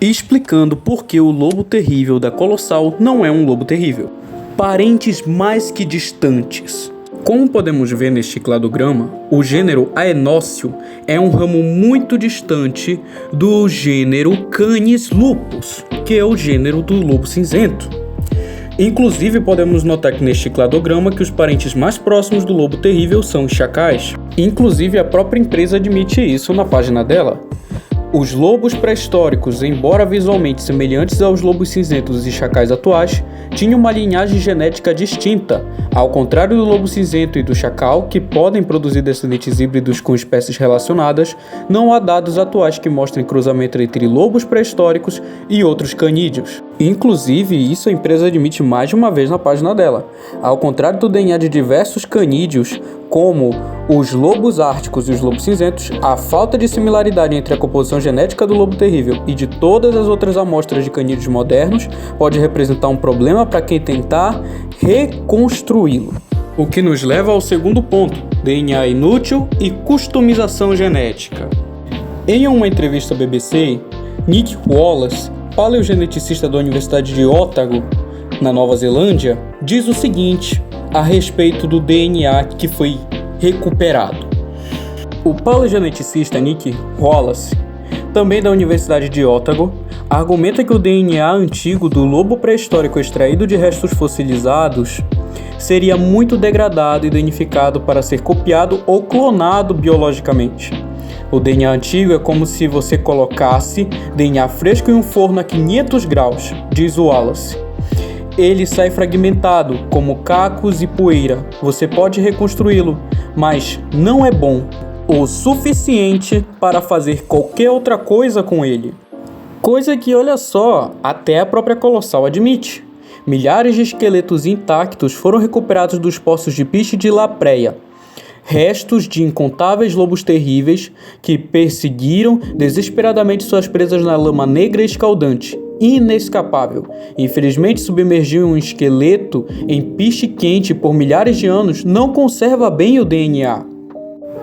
explicando por que o lobo terrível da Colossal não é um lobo terrível. Parentes mais que distantes. Como podemos ver neste cladograma, o gênero Aenócio é um ramo muito distante do gênero Canis lupus, que é o gênero do lobo cinzento. Inclusive, podemos notar que neste cladograma que os parentes mais próximos do lobo terrível são os chacais. Inclusive, a própria empresa admite isso na página dela. Os lobos pré-históricos, embora visualmente semelhantes aos lobos cinzentos e chacais atuais, tinham uma linhagem genética distinta, ao contrário do lobo cinzento e do chacal, que podem produzir descendentes híbridos com espécies relacionadas. Não há dados atuais que mostrem cruzamento entre lobos pré-históricos e outros canídeos. Inclusive, isso a empresa admite mais de uma vez na página dela. Ao contrário do DNA de diversos canídeos, como os lobos árticos e os lobos cinzentos, a falta de similaridade entre a composição genética do lobo terrível e de todas as outras amostras de canídeos modernos pode representar um problema para quem tentar reconstruí-lo. O que nos leva ao segundo ponto: DNA inútil e customização genética. Em uma entrevista à BBC, Nick Wallace, paleogeneticista da Universidade de Otago, na Nova Zelândia, diz o seguinte a respeito do DNA que foi recuperado. O paleogeneticista Nick Wallace, também da Universidade de Otago, argumenta que o DNA antigo do lobo pré-histórico extraído de restos fossilizados seria muito degradado e danificado para ser copiado ou clonado biologicamente. O DNA antigo é como se você colocasse DNA fresco em um forno a 500 graus, diz Wallace. Ele sai fragmentado, como cacos e poeira. Você pode reconstruí-lo, mas não é bom o suficiente para fazer qualquer outra coisa com ele. Coisa que, olha só, até a própria Colossal admite. Milhares de esqueletos intactos foram recuperados dos poços de piche de Lapreia, restos de incontáveis lobos terríveis que perseguiram desesperadamente suas presas na lama negra e escaldante. Inescapável. Infelizmente, submergir um esqueleto em piche quente por milhares de anos não conserva bem o DNA.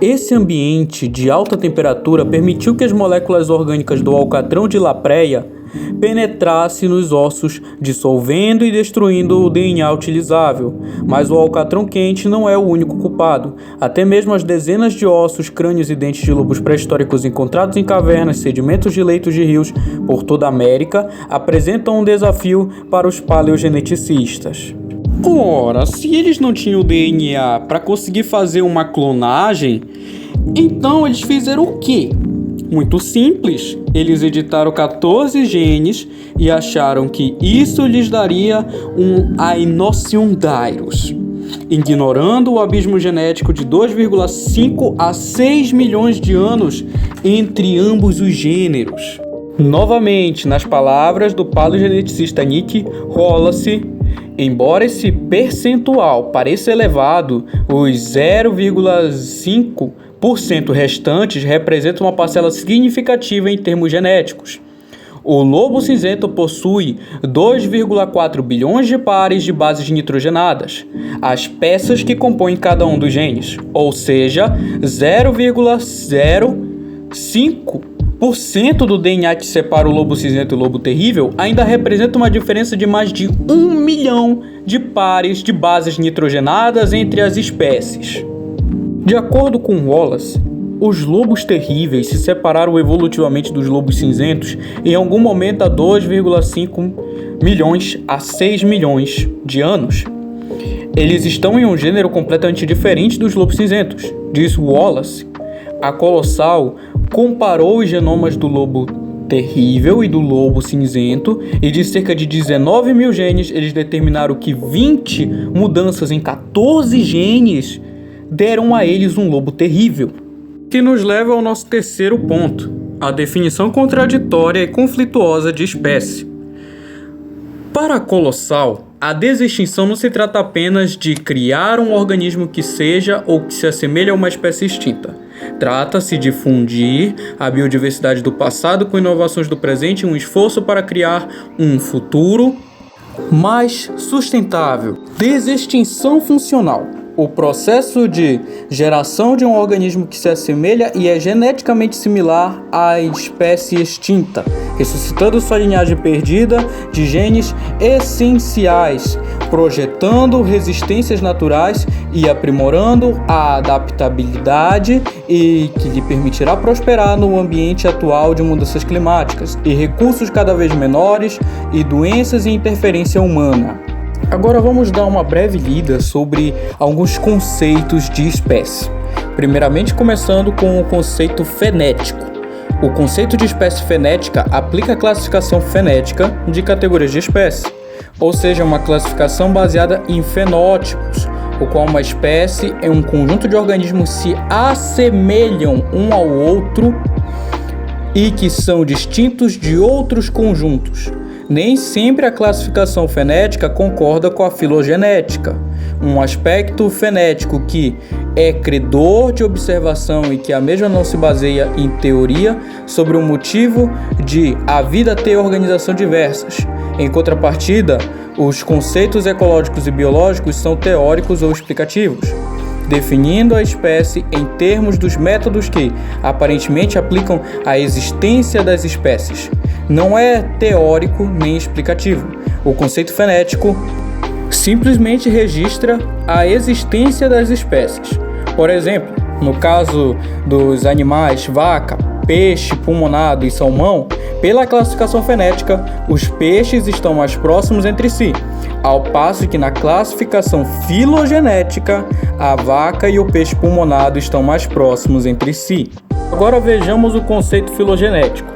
Esse ambiente de alta temperatura permitiu que as moléculas orgânicas do alcatrão de Lapreia penetrassem nos ossos, dissolvendo e destruindo o DNA utilizável. Mas o alcatrão quente não é o único culpado. Até mesmo as dezenas de ossos, crânios e dentes de lobos pré-históricos encontrados em cavernas, sedimentos de leitos de rios por toda a América apresentam um desafio para os paleogeneticistas. Ora, se eles não tinham DNA para conseguir fazer uma clonagem, então eles fizeram o quê? Muito simples, eles editaram 14 genes e acharam que isso lhes daria um Aenociundairos, ignorando o abismo genético de 2,5 a 6 milhões de anos entre ambos os gêneros. Novamente, nas palavras do paleogeneticista Nick Wallace, embora esse percentual pareça elevado, os 0,5% restantes representam uma parcela significativa em termos genéticos. O lobo cinzento possui 2,4 bilhões de pares de bases nitrogenadas, as peças que compõem cada um dos genes, ou seja, 0,05% do DNA que separa o lobo cinzento e o lobo terrível ainda representa uma diferença de mais de 1 milhão de pares de bases nitrogenadas entre as espécies. De acordo com Wallace, os lobos terríveis se separaram evolutivamente dos lobos cinzentos em algum momento há 2,5 milhões a 6 milhões de anos. Eles estão em um gênero completamente diferente dos lobos cinzentos, diz Wallace. A Colossal comparou os genomas do lobo terrível e do lobo cinzento e de cerca de 19 mil genes eles determinaram que 20 mudanças em 14 genes deram a eles um lobo terrível. Que nos leva ao nosso terceiro ponto, a definição contraditória e conflituosa de espécie. Para a Colossal, a desextinção não se trata apenas de criar um organismo que seja ou que se assemelhe a uma espécie extinta. Trata-se de fundir a biodiversidade do passado com inovações do presente em um esforço para criar um futuro mais sustentável. Desextinção funcional. o processo de geração de um organismo que se assemelha e é geneticamente similar à espécie extinta, ressuscitando sua linhagem perdida de genes essenciais, projetando resistências naturais e aprimorando a adaptabilidade e que lhe permitirá prosperar no ambiente atual de mudanças climáticas e recursos cada vez menores e doenças e interferência humana. Agora vamos dar uma breve lida sobre alguns conceitos de espécie. Primeiramente, começando com o conceito fenético. O conceito de espécie fenética aplica a classificação fenética de categorias de espécie, ou seja, uma classificação baseada em fenótipos, o qual uma espécie é um conjunto de organismos que se assemelham um ao outro e que são distintos de outros conjuntos. Nem sempre a classificação fenética concorda com a filogenética, um aspecto fenético que é credor de observação e que a mesma não se baseia em teoria sobre o motivo de a vida ter organização diversas. Em contrapartida, os conceitos ecológicos e biológicos são teóricos ou explicativos, definindo a espécie em termos dos métodos que, aparentemente, aplicam à existência das espécies. Não é teórico nem explicativo. O conceito fenético simplesmente registra a existência das espécies. Por exemplo, no caso dos animais vaca, peixe, pulmonado e salmão, pela classificação fenética, os peixes estão mais próximos entre si, ao passo que na classificação filogenética, a vaca e o peixe pulmonado estão mais próximos entre si. Agora vejamos o conceito filogenético.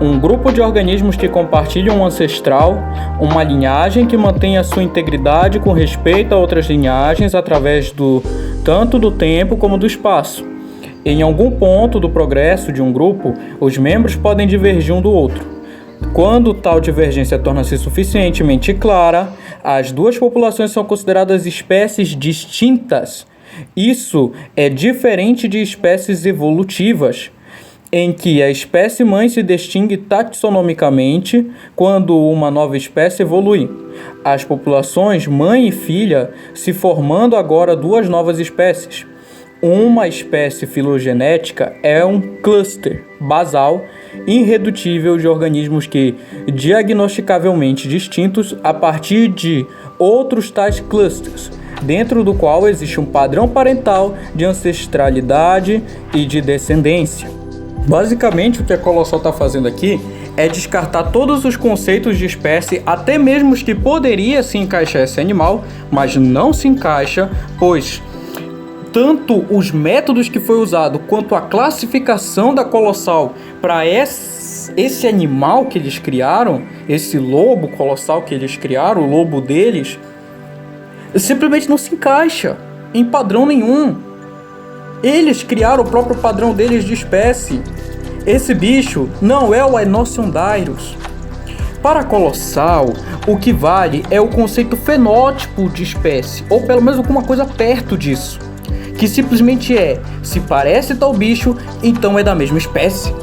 Um grupo de organismos que compartilham um ancestral, uma linhagem que mantém a sua integridade com respeito a outras linhagens através tanto do tempo como do espaço. Em algum ponto do progresso de um grupo, os membros podem divergir um do outro. Quando tal divergência torna-se suficientemente clara, as duas populações são consideradas espécies distintas. Isso é diferente de espécies evolutivas, em que a espécie mãe se distingue taxonomicamente quando uma nova espécie evolui. As populações mãe e filha se formando agora duas novas espécies. Uma espécie filogenética é um cluster basal irredutível de organismos que diagnosticavelmente distintos a partir de outros tais clusters, dentro do qual existe um padrão parental de ancestralidade e de descendência. Basicamente, o que a Colossal está fazendo aqui é descartar todos os conceitos de espécie, até mesmo os que poderia se encaixar esse animal, mas não se encaixa, pois tanto os métodos que foi usado quanto a classificação da Colossal para esse animal que eles criaram, esse lobo colossal que eles criaram, o lobo deles, simplesmente não se encaixa em padrão nenhum. Eles criaram o próprio padrão deles de espécie. Esse bicho não é o Aenociondyrus. Para a Colossal, o que vale é o conceito fenótipo de espécie, ou pelo menos alguma coisa perto disso, que simplesmente se parece tal bicho, então é da mesma espécie.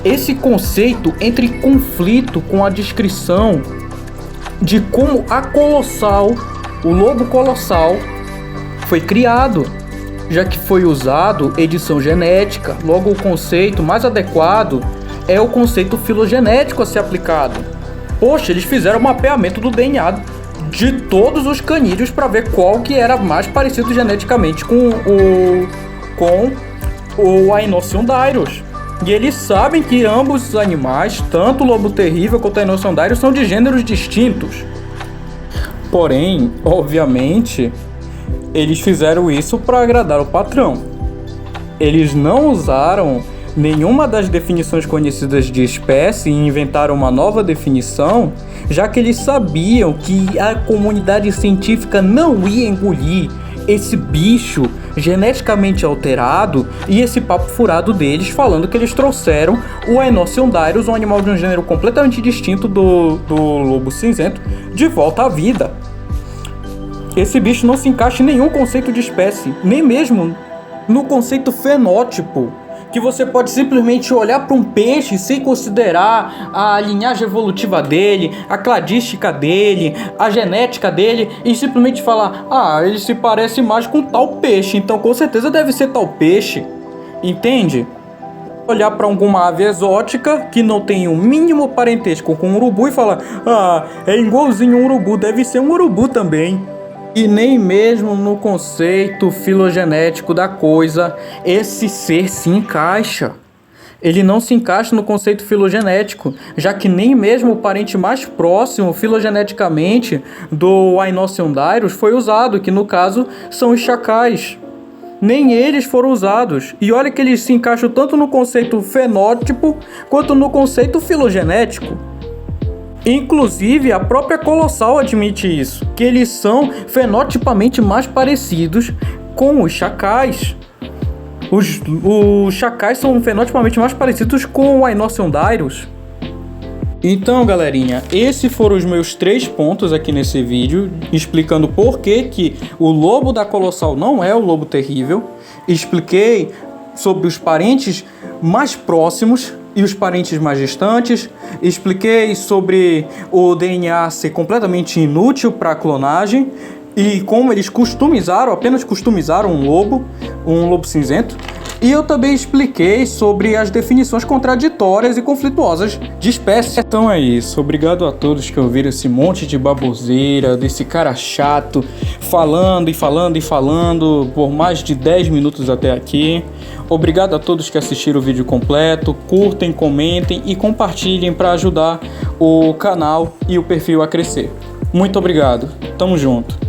Esse conceito entra em conflito com a descrição de como a Colossal, o lobo colossal, foi criado, já que foi usado edição genética. Logo, o conceito mais adequado é o conceito filogenético a ser aplicado. Poxa, eles fizeram o mapeamento do DNA de todos os canídeos para ver qual que era mais parecido geneticamente com o Aenociondyrus. E eles sabem que ambos os animais, tanto o lobo terrível quanto o Aenociondyrus, são de gêneros distintos. Porém, obviamente, eles fizeram isso para agradar o patrão. Eles não usaram nenhuma das definições conhecidas de espécie e inventaram uma nova definição, já que eles sabiam que a comunidade científica não ia engolir esse bicho geneticamente alterado e esse papo furado deles falando que eles trouxeram o Aenociondyrus, um animal de um gênero completamente distinto do lobo cinzento, de volta à vida. Esse bicho não se encaixa em nenhum conceito de espécie, nem mesmo no conceito fenótipo, que você pode simplesmente olhar para um peixe sem considerar a linhagem evolutiva dele, a cladística dele, a genética dele e simplesmente falar: ah, ele se parece mais com tal peixe, então com certeza deve ser tal peixe, entende? Olhar para alguma ave exótica que não tem o mínimo parentesco com um urubu e falar: ah, é igualzinho um urubu, deve ser um urubu também. E nem mesmo no conceito filogenético da coisa esse ser se encaixa. Ele não se encaixa no conceito filogenético, já que nem mesmo o parente mais próximo filogeneticamente do Aenocyon-Dairos foi usado, que no caso são os chacais. Nem eles foram usados. E olha que eles se encaixam tanto no conceito fenótipo quanto no conceito filogenético. Inclusive, a própria Colossal admite isso, que eles são fenotipamente mais parecidos com os chacais. Os chacais são fenotipamente mais parecidos com o Aenocyon-Dairos. Então, galerinha, esses foram os meus 3 pontos aqui nesse vídeo, explicando por que o lobo da Colossal não é o lobo terrível. Expliquei sobre os parentes mais próximos e os parentes mais distantes. Expliquei sobre o DNA ser completamente inútil para a clonagem e como eles apenas customizaram um lobo cinzento. E eu também expliquei sobre as definições contraditórias e conflituosas de espécies. Então é isso, obrigado a todos que ouviram esse monte de baboseira, desse cara chato, falando por mais de 10 minutos até aqui. Obrigado a todos que assistiram o vídeo completo, curtem, comentem e compartilhem para ajudar o canal e o perfil a crescer. Muito obrigado, tamo junto.